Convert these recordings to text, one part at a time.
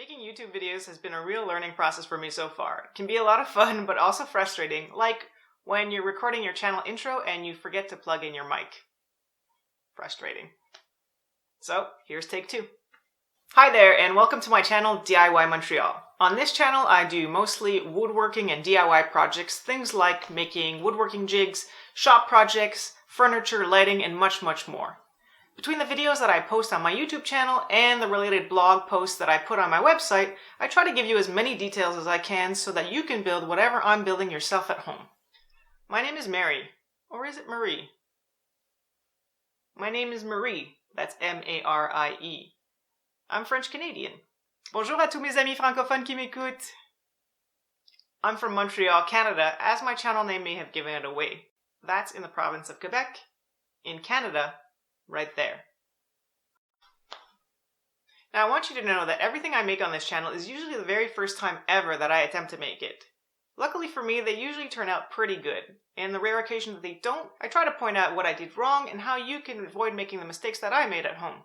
Making YouTube videos has been a real learning process for me so far. It can be a lot of fun, but also frustrating, like when you're recording your channel intro and you forget to plug in your mic. Frustrating. So, here's take 2. Hi there, and welcome to my channel, DIY Montreal. On this channel, I do mostly woodworking and DIY projects, things like making woodworking jigs, shop projects, furniture, lighting, and much more. Between the videos that I post on my YouTube channel and the related blog posts that I put on my website, I try to give you as many details as I can so that you can build whatever I'm building yourself at home. My name is Mary. Or is it Marie? My name is Marie. That's M-A-R-I-E. I'm French-Canadian. Bonjour à tous mes amis francophones qui m'écoutent. I'm from Montreal, Canada, as my channel name may have given it away. That's in the province of Quebec, in Canada, right there. Now I want you to know that everything I make on this channel is usually the very first time ever that I attempt to make it. Luckily for me, they usually turn out pretty good. In the rare occasion that they don't, I try to point out what I did wrong and how you can avoid making the mistakes that I made at home.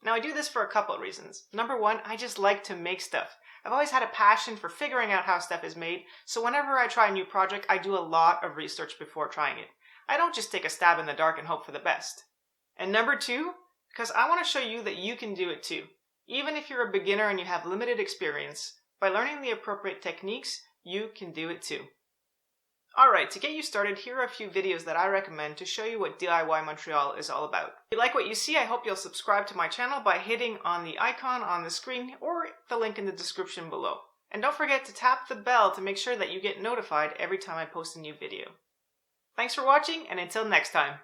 Now I do this for a couple of reasons. Number one, I just like to make stuff. I've always had a passion for figuring out how stuff is made, so whenever I try a new project, I do a lot of research before trying it. I don't just take a stab in the dark and hope for the best. And number two, because I want to show you that you can do it too. Even if you're a beginner and you have limited experience, by learning the appropriate techniques, you can do it too. Alright, to get you started, here are a few videos that I recommend to show you what DIY Montreal is all about. If you like what you see, I hope you'll subscribe to my channel by hitting on the icon on the screen or the link in the description below. And don't forget to tap the bell to make sure that you get notified every time I post a new video. Thanks for watching, and until next time.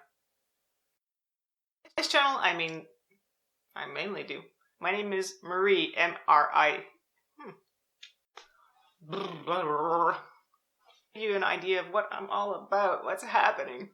This channel, I mainly do. My name is Marie, M-R-I. Give you an idea of what I'm all about, what's happening.